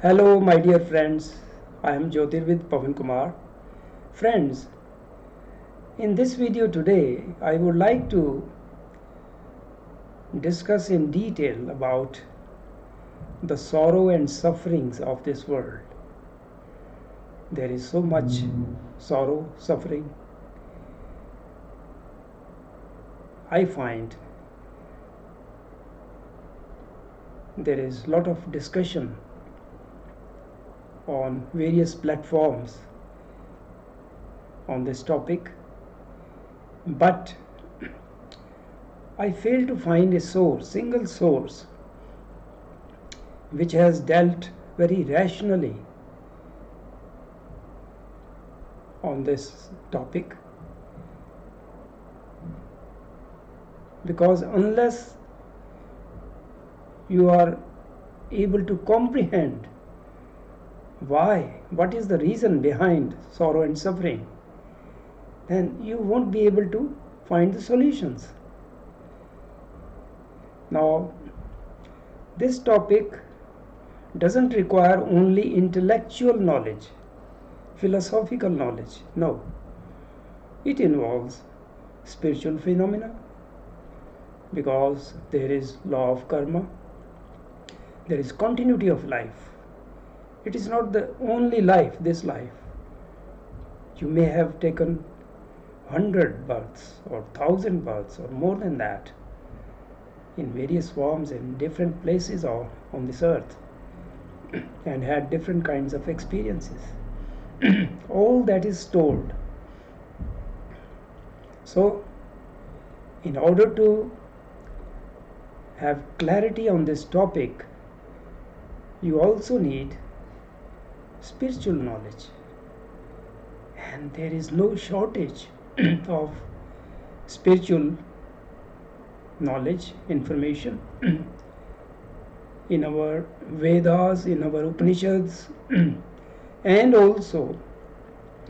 Hello, my dear friends. I am Jyotirvid Pavan Kumar. Friends, in this video today, I would like to discuss in detail about the sorrow and sufferings of this world. There is so much sorrow, suffering. I find there is a lot of discussion on various platforms on this topic, but I fail to find a single source, which has dealt very rationally on this topic, because unless you are able to comprehend what is the reason behind sorrow and suffering, then you won't be able to find the solutions. Now, this topic doesn't require only intellectual knowledge, philosophical knowledge. No, it involves spiritual phenomena, because there is law of karma, there is continuity of life. It is not the only life, this life. You may have taken 100 births or 1,000 births or more than that in various forms in different places on this earth and had different kinds of experiences. All that is stored. So, in order to have clarity on this topic, you also need spiritual knowledge, and there is no shortage of spiritual knowledge, information in our Vedas, in our Upanishads, and also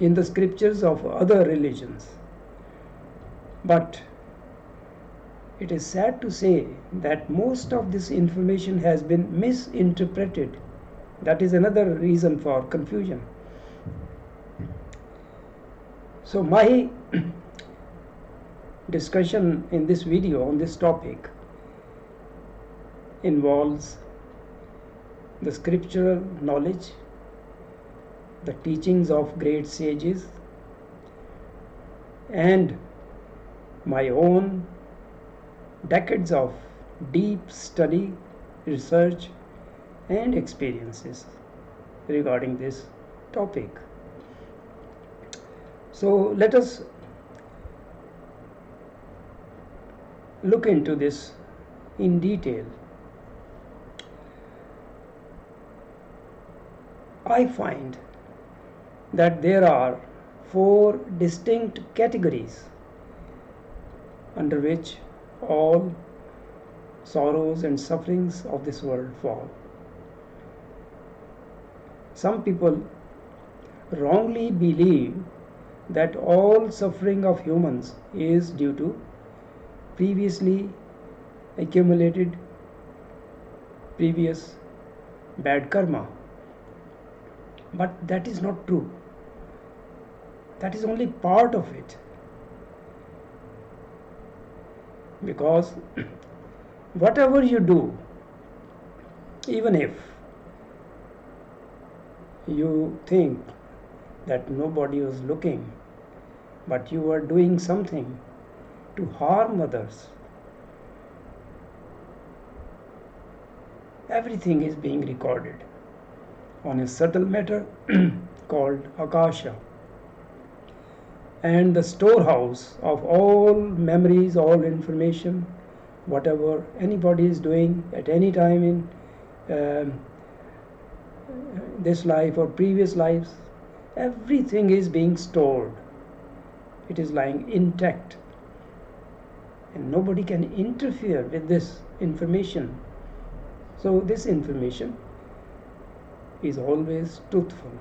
in the scriptures of other religions. But it is sad to say that most of this information has been misinterpreted. That is another reason for confusion. So my discussion in this video on this topic involves the scriptural knowledge, the teachings of great sages, and my own decades of deep study, research, and experiences regarding this topic. So let us look into this in detail. I find that there are 4 distinct categories under which all sorrows and sufferings of this world fall. Some people wrongly believe that all suffering of humans is due to previously accumulated previous bad karma. But that is not true. That is only part of it. Because whatever you do, even if you think that nobody was looking, but you are doing something to harm others, everything is being recorded on a subtle matter called Akasha, and the storehouse of all memories, all information, whatever anybody is doing at any time in this life or previous lives, everything is being stored. It is lying intact, and nobody can interfere with this information. So this information is always truthful.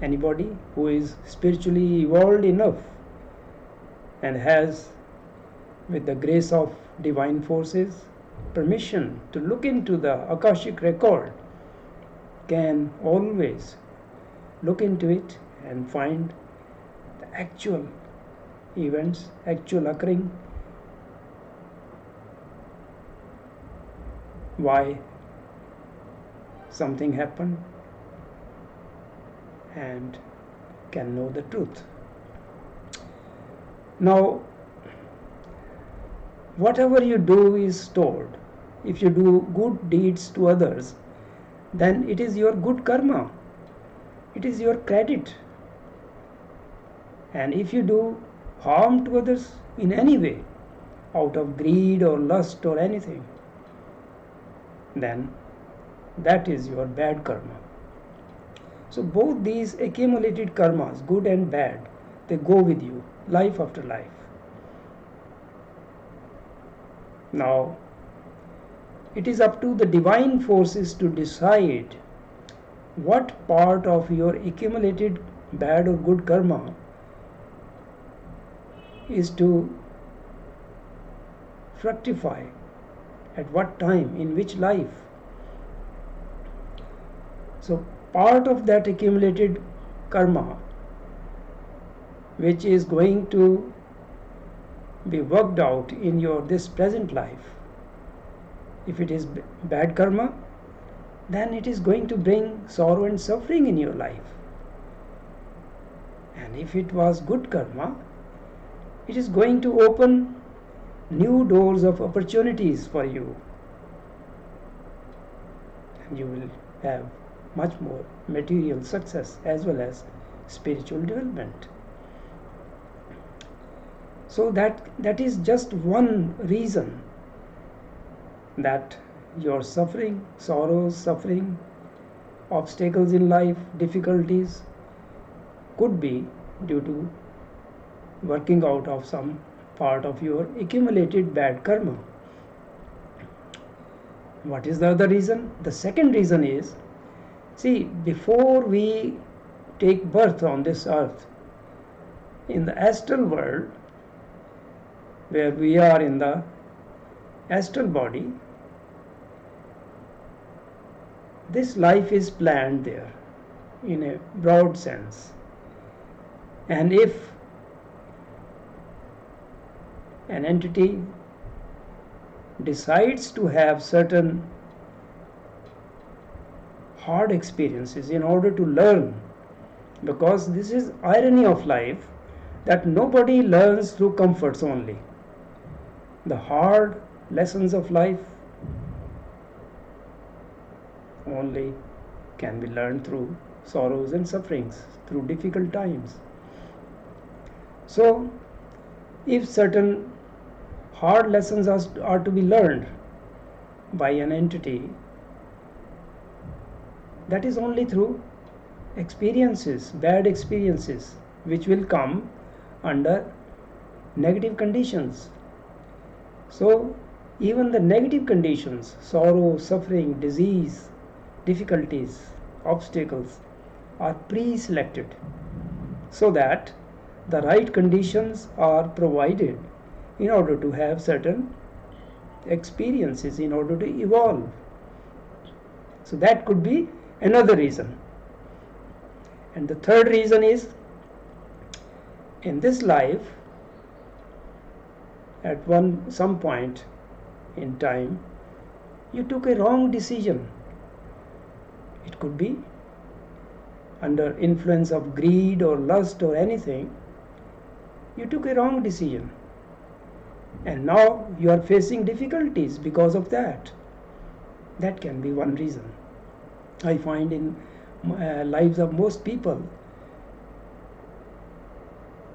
Anybody who is spiritually evolved enough and has, with the grace of divine forces, permission to look into the Akashic record can always look into it and find the actual events, actual occurring, why something happened, and can know the truth. Now, whatever you do is stored. If you do good deeds to others, then it is your good karma, it is your credit. And if you do harm to others in any way, out of greed or lust or anything, then that is your bad karma. So both these accumulated karmas, good and bad, they go with you life after life. Now, it is up to the divine forces to decide what part of your accumulated bad or good karma is to fructify, at what time, in which life. So part of that accumulated karma, which is going to be worked out in your this present life, if it is bad karma, then it is going to bring sorrow and suffering in your life. And if it was good karma, it is going to open new doors of opportunities for you, and you will have much more material success as well as spiritual development. So that is just one reason that your suffering, sorrows, suffering, obstacles in life, difficulties could be due to working out of some part of your accumulated bad karma. What is the other reason? The second reason is, see, before we take birth on this earth, in the astral world, where we are in the astral body, this life is planned there in a broad sense. And if an entity decides to have certain hard experiences in order to learn, because this is irony of life, that nobody learns through comforts only. The hard lessons of life only can be learned through sorrows and sufferings, through difficult times. So if certain hard lessons are to be learned by an entity, that is only through experiences, bad experiences, which will come under negative conditions. So even the negative conditions, sorrow, suffering, disease, difficulties, obstacles, are pre-selected so that the right conditions are provided in order to have certain experiences, in order to evolve. So that could be another reason. And the third reason is, in this life, at some point in time, you took a wrong decision. It could be under influence of greed or lust or anything. You took a wrong decision, and now you are facing difficulties because of that. That can be one reason. I find in lives of most people,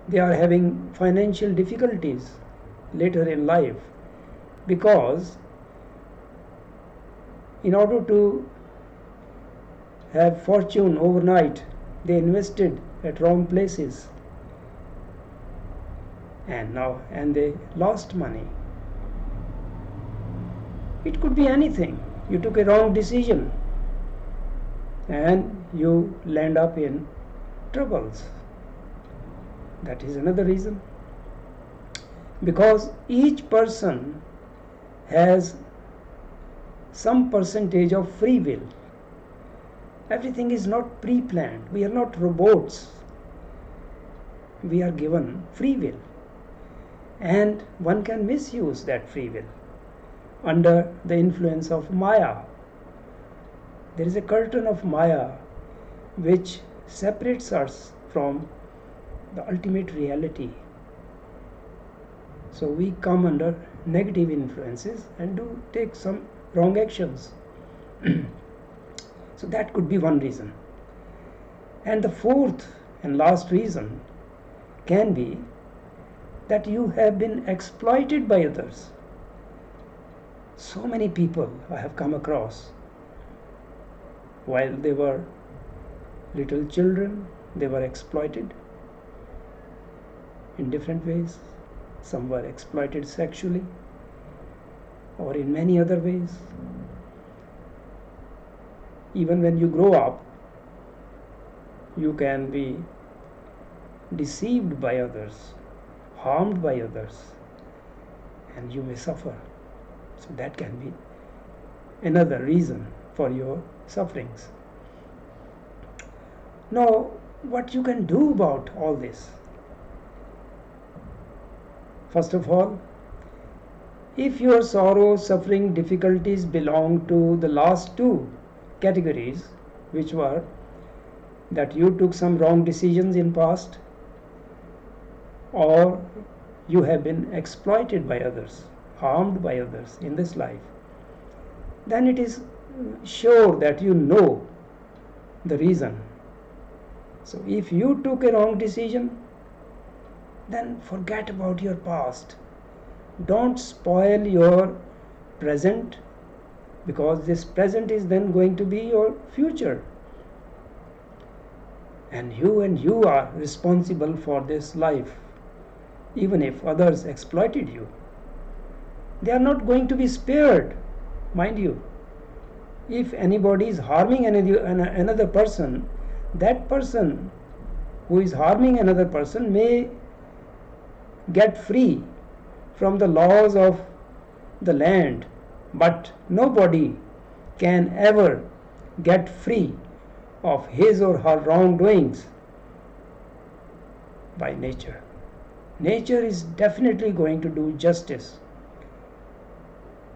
they are having financial difficulties later in life, because in order to have fortune overnight, they invested at wrong places, and they lost money. It could be anything. You took a wrong decision and you land up in troubles. That is another reason. Because each person has some percentage of free will. Everything is not pre-planned. We are not robots. We are given free will. And one can misuse that free will under the influence of Maya. There is a curtain of Maya which separates us from the ultimate reality. So we come under negative influences and do take some wrong actions. So that could be one reason. And the fourth and last reason can be that you have been exploited by others. So many people I have come across, while they were little children, they were exploited in different ways. Some were exploited sexually or in many other ways. Even when you grow up, you can be deceived by others, harmed by others, and you may suffer. So that can be another reason for your sufferings. Now, what you can do about all this? First of all, if your sorrow, suffering, difficulties belong to the last two categories, which were that you took some wrong decisions in past, or you have been exploited by others, harmed by others in this life, then it is sure that you know the reason. So if you took a wrong decision, then forget about your past. Don't spoil your present, because this present is then going to be your future. And you are responsible for this life. Even if others exploited you, they are not going to be spared, mind you. If anybody is harming another person, that person who is harming another person may get free from the laws of the land, but nobody can ever get free of his or her wrongdoings by nature. Nature is definitely going to do justice.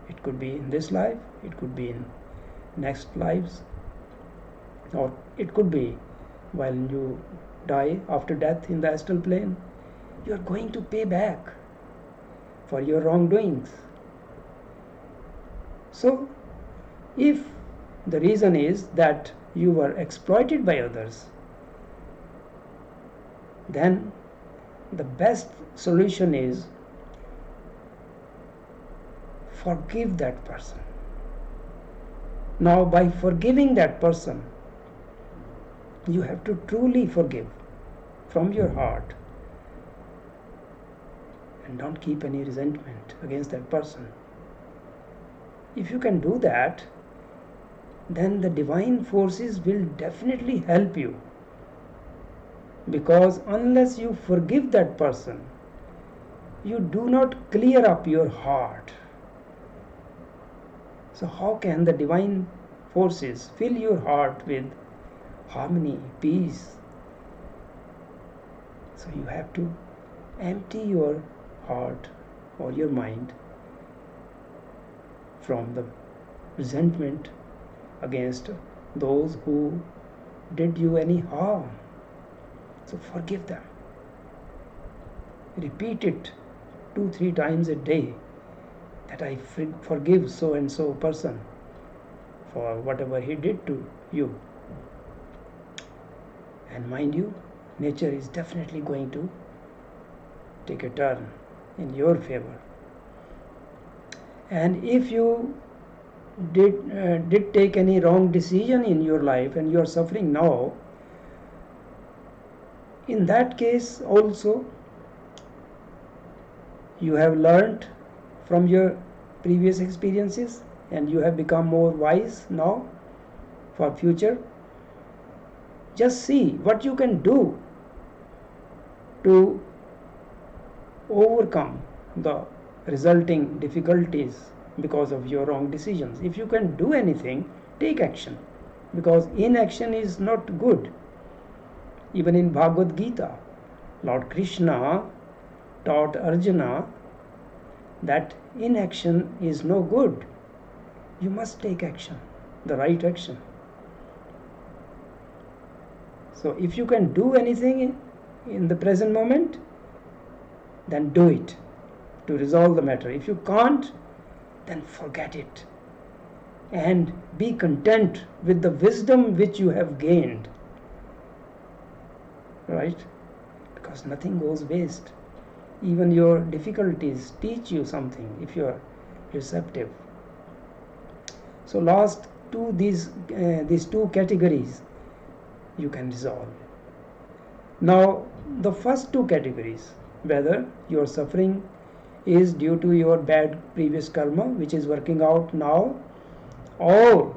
It could be in this life, it could be in next lives, or it could be while you die after death in the astral plane. You are going to pay back for your wrongdoings. So, if the reason is that you were exploited by others, then the best solution is forgive that person. Now, by forgiving that person, you have to truly forgive from your heart and don't keep any resentment against that person. If you can do that, then the divine forces will definitely help you, because unless you forgive that person, you do not clear up your heart. So how can the divine forces fill your heart with harmony, peace? So you have to empty your heart or your mind from the resentment against those who did you any harm. So forgive them. Repeat it 2-3 times a day, that I forgive so and so person for whatever he did to you. And mind you, nature is definitely going to take a turn in your favor. And if you did take any wrong decision in your life and you are suffering now, in that case also you have learned from your previous experiences and you have become more wise now for future. Just see what you can do to overcome the resulting difficulties because of your wrong decisions. If you can do anything, take action, because inaction is not good. Even in Bhagavad Gita, Lord Krishna taught Arjuna that inaction is no good. You must take action, the right action. So if you can do anything in the present moment, then do it to resolve the matter. If you can't, then forget it and be content with the wisdom which you have gained. Right? Because nothing goes waste. Even your difficulties teach you something if you are receptive. So last two these two categories you can resolve. Now the first two categories, whether your suffering is due to your bad previous karma which is working out now, or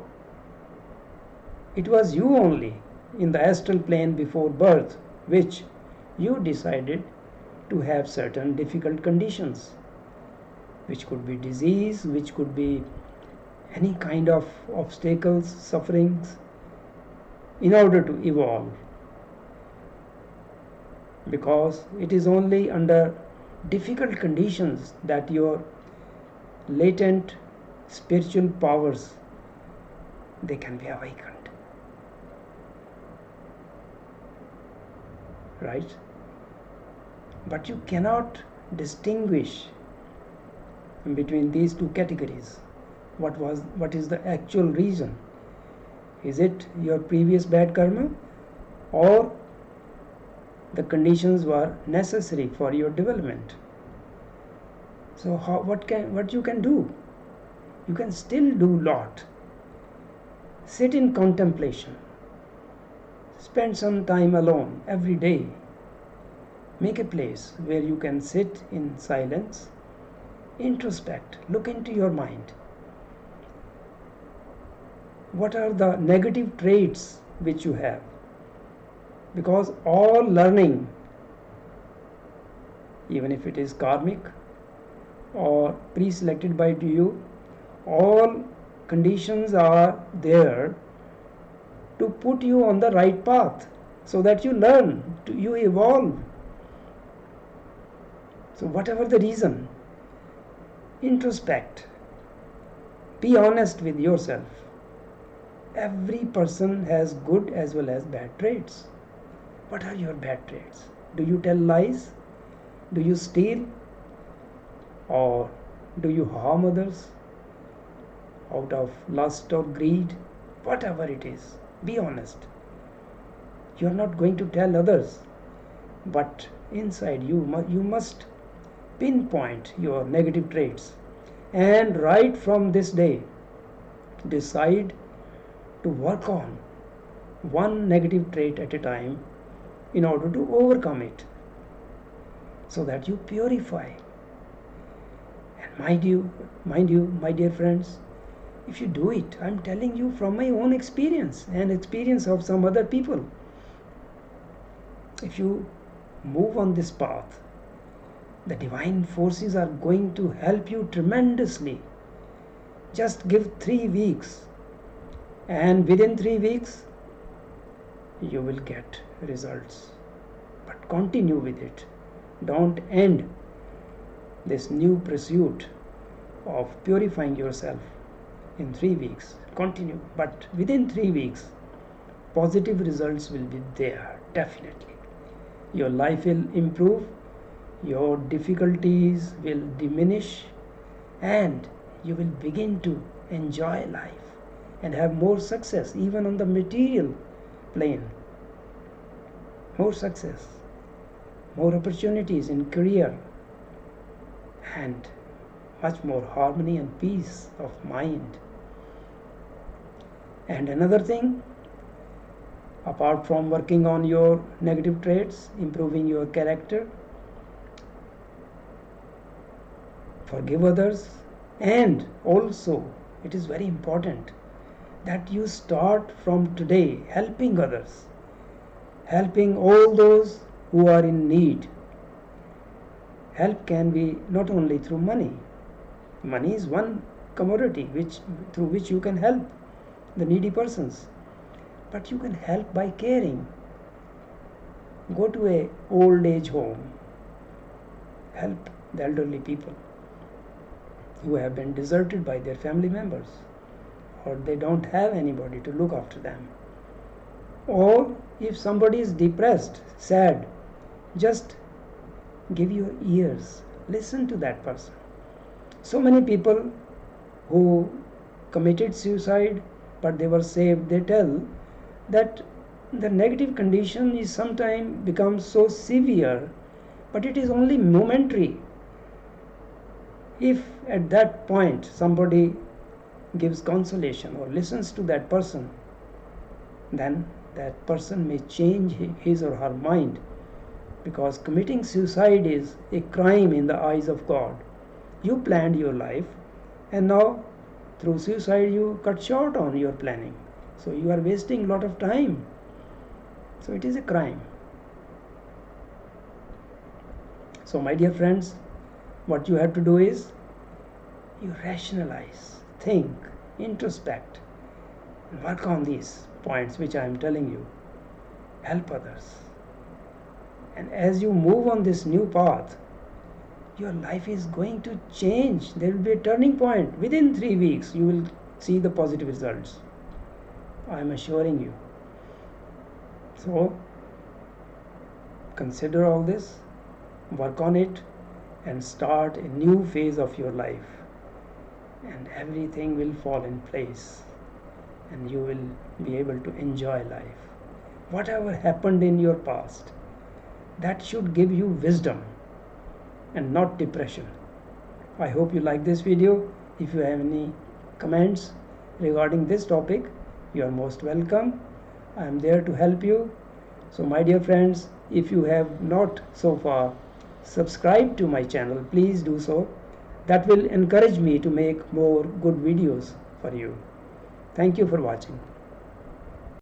it was you only in the astral plane before birth which you decided to have certain difficult conditions, which could be disease, which could be any kind of obstacles, sufferings, in order to evolve. Because it is only under difficult conditions that your latent spiritual powers, they can be awakened. Right? But you cannot distinguish between these two categories. What is the actual reason? Is it your previous bad karma, or the conditions were necessary for your development? So what you can do? You can still do lot. Sit in contemplation. Spend some time alone every day. Make a place where you can sit in silence, introspect, look into your mind. What are the negative traits which you have? Because all learning, even if it is karmic or pre-selected by you, all conditions are there to put you on the right path so that you learn, you evolve. So whatever the reason, introspect, be honest with yourself. Every person has good as well as bad traits. What are your bad traits? Do you tell lies? Do you steal? Or do you harm others out of lust or greed? Whatever it is, be honest. You are not going to tell others, but inside you must pinpoint your negative traits, and right from this day decide to work on one negative trait at a time in order to overcome it, so that you purify. And mind you, my dear friends, if you do it, I'm telling you from my own experience and experience of some other people, if you move on this path, the divine forces are going to help you tremendously. Just give 3 weeks, and within 3 weeks you will get results. But continue with it. Don't end this new pursuit of purifying yourself in 3 weeks. Continue, but within 3 weeks positive results will be there, definitely. Your life will improve, your difficulties will diminish, and you will begin to enjoy life and have more success even on the material plane. More success, more opportunities in career, and much more harmony and peace of mind. And another thing, apart from working on your negative traits, improving your character, forgive others, and also it is very important that you start from today helping others, helping all those who are in need. Help can be not only through money. Money is one commodity through which you can help the needy persons. but you can help by caring. Go to a old age home, help the elderly people who have been deserted by their family members, or they don't have anybody to look after them. Or if somebody is depressed, sad, just give your ears, listen to that person. So many people who committed suicide but they were saved, they tell that the negative condition is sometimes becomes so severe, but it is only momentary. If at that point somebody gives consolation or listens to that person, then that person may change his or her mind, because committing suicide is a crime in the eyes of God. You planned your life, and now through suicide you cut short on your planning, so you are wasting a lot of time. So it is a crime. So my dear friends, what you have to do is you rationalize, think, introspect, and work on these points which I am telling you. Help others, and as you move on this new path, your life is going to change. There will be a turning point. Within 3 weeks you will see the positive results, I am assuring you. So consider all this, work on it, and start a new phase of your life, and everything will fall in place, and you will be able to enjoy life. Whatever happened in your past, that should give you wisdom and not depression. I hope you like this video. If you have any comments regarding this topic, you are most welcome. I am there to help you. So my dear friends, if you have not so far subscribed to my channel, please do so. That will encourage me to make more good videos for you. Thank you for watching.